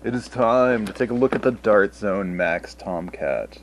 It is time to take a look at the Dart Zone Max Tomcat.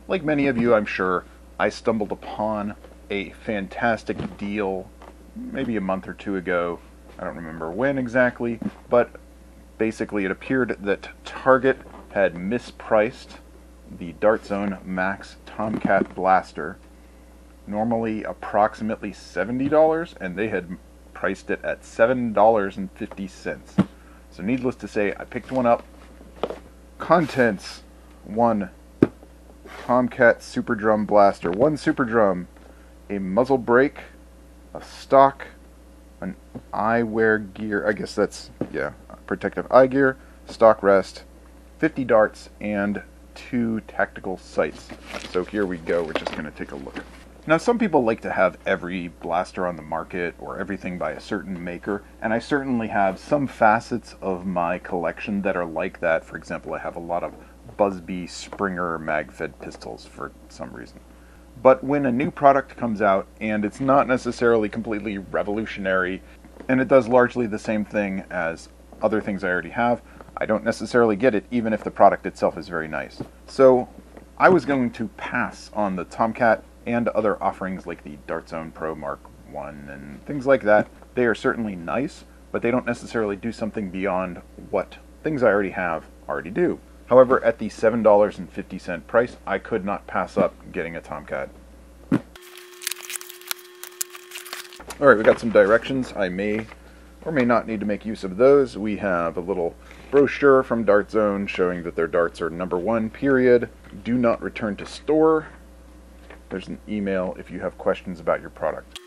Like many of you, I'm sure, I stumbled upon a fantastic deal maybe a month or two ago. I don't remember when exactly, but basically it appeared that Target had mispriced the Dart Zone Max Tomcat blaster, normally approximately $70, and they had priced it at $7.50. So needless to say, I picked one up. Contents: 1 Tomcat Super Drum blaster, 1 Super Drum, a muzzle brake, a stock, an eyewear gear, I guess that's, yeah, protective eye gear, stock rest, 50 darts, and 2 tactical sights. So here we go, we're just going to take a look. Now, some people like to have every blaster on the market or everything by a certain maker, and I certainly have some facets of my collection that are like that. For example, I have a lot of Busby Springer mag-fed pistols for some reason. But when a new product comes out and it's not necessarily completely revolutionary and it does largely the same thing as other things I already have, I don't necessarily get it, even if the product itself is very nice. So I was going to pass on the Tomcat and other offerings like the Dart Zone Pro Mark I and things like that. They are certainly nice, but they don't necessarily do something beyond what things I already do. However, at the $7.50 price, I could not pass up getting a Tomcat. Alright, we got some directions. I may or may not need to make use of those. We have a little brochure from Dart Zone showing that their darts are #1, period. Do not return to store. There's an email if you have questions about your product.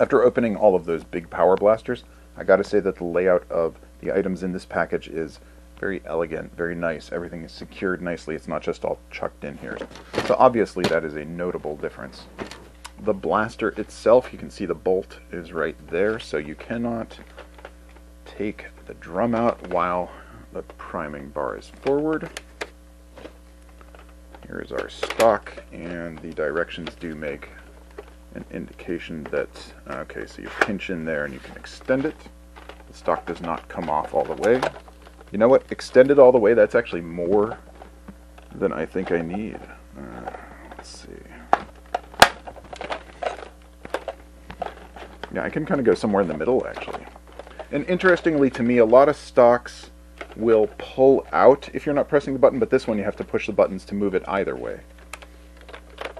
After opening all of those big power blasters, I gotta say that the layout of the items in this package is very elegant, very nice. Everything is secured nicely. It's not just all chucked in here. So obviously that is a notable difference. The blaster itself, you can see the bolt is right there, so you cannot take the drum out while the priming bar is forward. Here is our stock, and the directions do make an indication that, okay, so you pinch in there and you can extend it. The stock does not come off all the way. You know what? Extend it all the way, that's actually more than I think I need. Let's see. Yeah, I can kind of go somewhere in the middle, actually. And interestingly to me, a lot of stocks will pull out if you're not pressing the button, but this one you have to push the buttons to move it either way.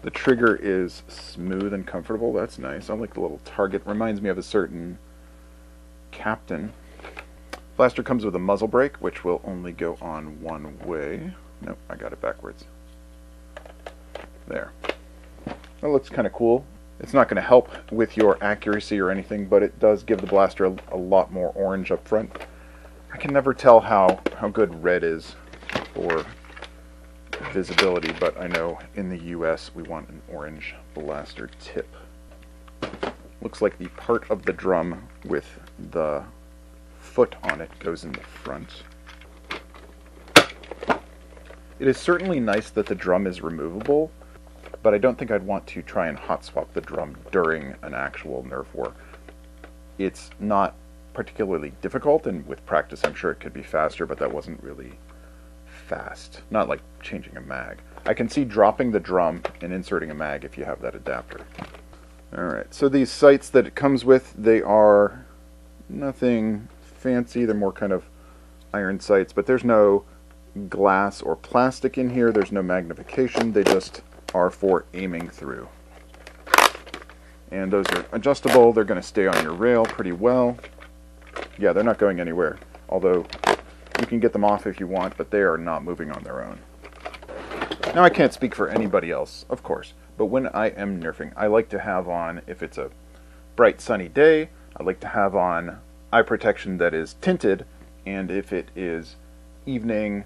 The trigger is smooth and comfortable. That's nice. I like the little target. Reminds me of a certain captain. Blaster comes with a muzzle brake, which will only go on one way. Nope, I got it backwards. There. That looks kind of cool. It's not going to help with your accuracy or anything, but it does give the blaster a lot more orange up front. I can never tell how good red is for visibility, but I know in the US we want an orange blaster tip. Looks like the part of the drum with the foot on it goes in the front. It is certainly nice that the drum is removable, but I don't think I'd want to try and hot swap the drum during an actual Nerf war. It's not particularly difficult, and with practice I'm sure it could be faster, but that wasn't really fast. Not like changing a mag. I can see dropping the drum and inserting a mag if you have that adapter. Alright, so these sights that it comes with, they are nothing fancy. They're more kind of iron sights, but there's no glass or plastic in here. There's no magnification. They just are for aiming through. And those are adjustable. They're going to stay on your rail pretty well. Yeah, they're not going anywhere, although you can get them off if you want, but they are not moving on their own. Now, I can't speak for anybody else, of course, but when I am nerfing, I like to have on, if it's a bright sunny day, I like to have on eye protection that is tinted, and if it is evening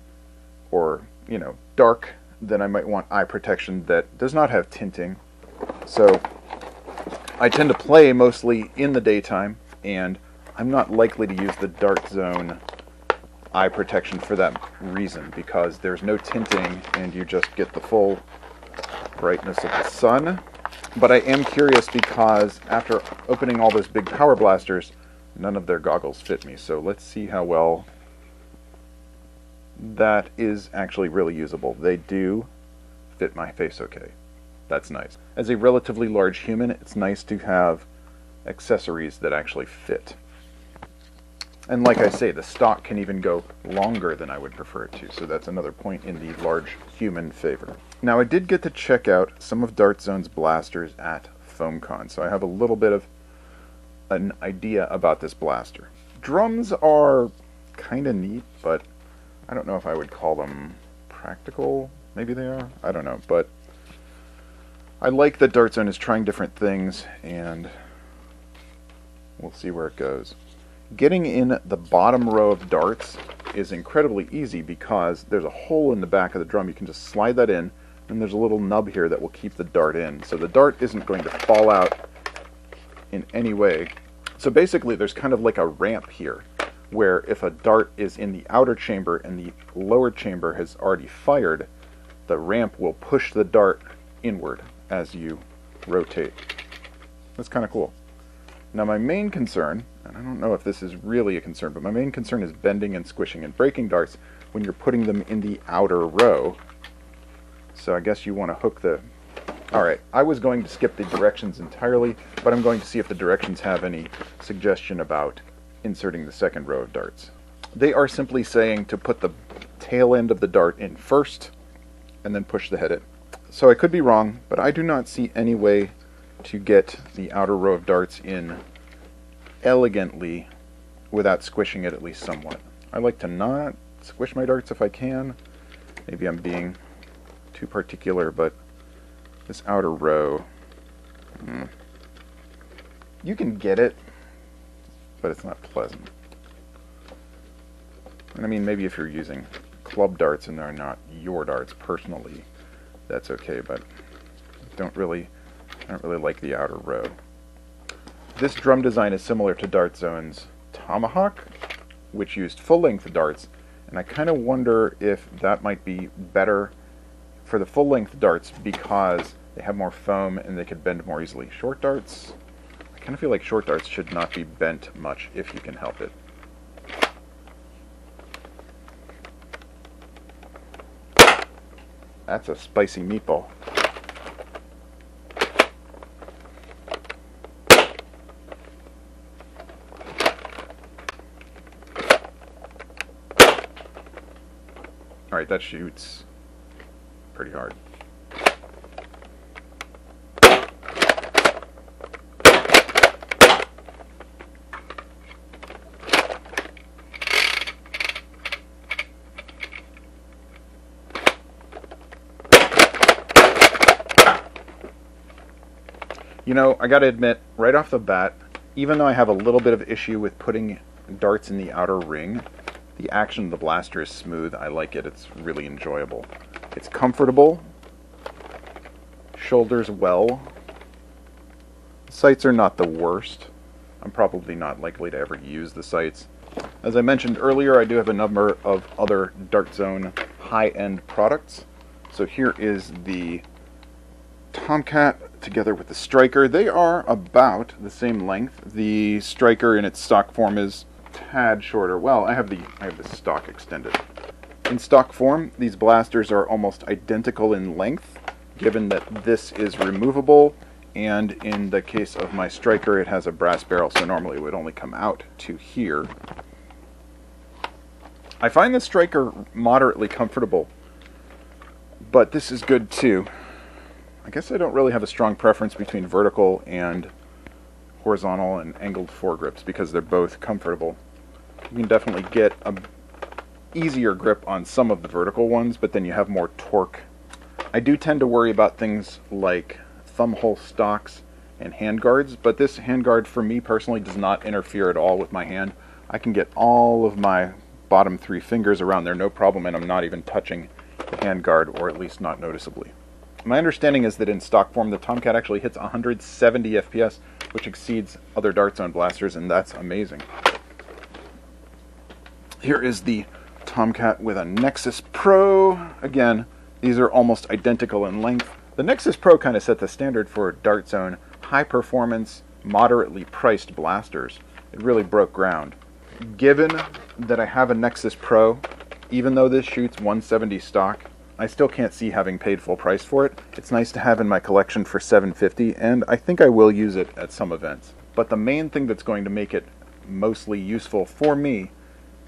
or, you know, dark, then I might want eye protection that does not have tinting. So I tend to play mostly in the daytime, and I'm not likely to use the Dart Zone eye protection for that reason, because there's no tinting and you just get the full brightness of the sun. But I am curious because after opening all those big power blasters, none of their goggles fit me. So let's see how well that is actually really usable. They do fit my face okay. That's nice. As a relatively large human, it's nice to have accessories that actually fit. And like I say, the stock can even go longer than I would prefer it to, so that's another point in the large human favor. Now, I did get to check out some of Dart Zone's blasters at FoamCon, so I have a little bit of an idea about this blaster. Drums are kind of neat, but I don't know if I would call them practical. Maybe they are? I don't know, but I like that Dart Zone is trying different things, and we'll see where it goes. Getting in the bottom row of darts is incredibly easy because there's a hole in the back of the drum. You can just slide that in, and there's a little nub here that will keep the dart in. So the dart isn't going to fall out in any way. So basically there's kind of like a ramp here, where if a dart is in the outer chamber and the lower chamber has already fired, the ramp will push the dart inward as you rotate. That's kind of cool. Now my main concern, and I don't know if this is really a concern, but my main concern is bending and squishing and breaking darts when you're putting them in the outer row. So I guess you want to hook the... Alright, I was going to skip the directions entirely, but I'm going to see if the directions have any suggestion about inserting the second row of darts. They are simply saying to put the tail end of the dart in first, and then push the head in. So I could be wrong, but I do not see any way to get the outer row of darts in elegantly without squishing it at least somewhat. I like to not squish my darts if I can. Maybe I'm being too particular, but this outer row, you can get it, but it's not pleasant. And I mean, maybe if you're using club darts and they're not your darts personally, that's okay, but I don't really like the outer row. This drum design is similar to Dart Zone's Tomahawk, which used full-length darts, and I kind of wonder if that might be better for the full-length darts because they have more foam and they could bend more easily. Short darts, I kind of feel like short darts should not be bent much if you can help it. That's a spicy meatball. Alright, that shoots pretty hard. You know, I gotta admit, right off the bat, even though I have a little bit of issue with putting darts in the outer ring, the action of the blaster is smooth. I like it. It's really enjoyable. It's comfortable. Shoulders well. Sights are not the worst. I'm probably not likely to ever use the sights. As I mentioned earlier, I do have a number of other Dart Zone high-end products. So here is the TOMCAT together with the Striker. They are about the same length. The Striker in its stock form is a tad shorter. Well, I have the stock extended. In stock form, these blasters are almost identical in length, given that this is removable, and in the case of my Striker, it has a brass barrel, so normally it would only come out to here. I find the Striker moderately comfortable, but this is good too. I guess I don't really have a strong preference between vertical and horizontal and angled foregrips because they're both comfortable. You can definitely get a easier grip on some of the vertical ones, but then you have more torque. I do tend to worry about things like thumb hole stocks and hand guards, but this hand guard for me personally does not interfere at all with my hand. I can get all of my bottom 3 fingers around there no problem, and I'm not even touching the hand guard, or at least not noticeably. My understanding is that in stock form the TOMCAT actually hits 170 FPS, which exceeds other Dart Zone blasters, and that's amazing. Here is the TOMCAT with a Nexus Pro. Again, these are almost identical in length. The Nexus Pro kind of set the standard for Dart Zone high-performance, moderately priced blasters. It really broke ground. Given that I have a Nexus Pro, even though this shoots 170 stock, I still can't see having paid full price for it. It's nice to have in my collection for $750, and I think I will use it at some events. But the main thing that's going to make it mostly useful for me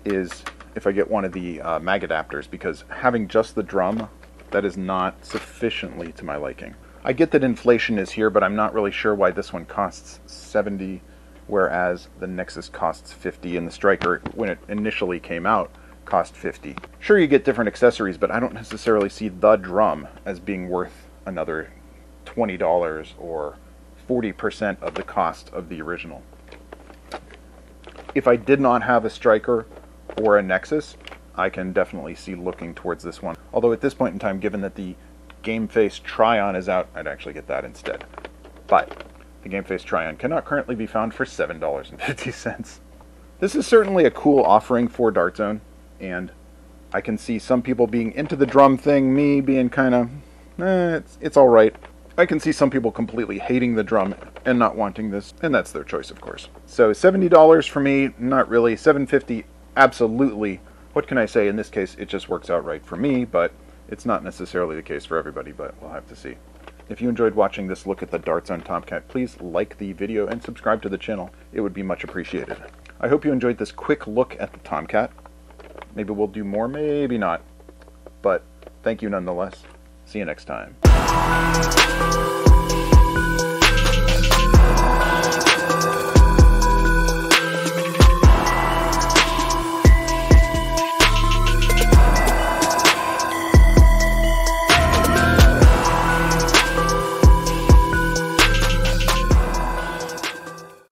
is if I get one of the mag adapters, because having just the drum, that is not sufficiently to my liking. I get that inflation is here, but I'm not really sure why this one costs $70, whereas the Nexus costs $50, and the Striker, when it initially came out, cost $50. Sure, you get different accessories, but I don't necessarily see the drum as being worth another $20 or 40% of the cost of the original. If I did not have a Striker or a Nexus, I can definitely see looking towards this one. Although at this point in time, given that the Game Face Try-On is out, I'd actually get that instead. But the Game Face Try-On cannot currently be found for $7.50. This is certainly a cool offering for Dart Zone, and I can see some people being into the drum thing, me being kind of, it's alright. I can see some people completely hating the drum and not wanting this, and that's their choice, of course. So $70 for me, not really. $750, absolutely. What can I say? In this case, it just works out right for me, but it's not necessarily the case for everybody, but we'll have to see. If you enjoyed watching this look at the Dart Zone Tomcat, please like the video and subscribe to the channel. It would be much appreciated. I hope you enjoyed this quick look at the Tomcat. Maybe we'll do more, maybe not. But thank you nonetheless. See you next time.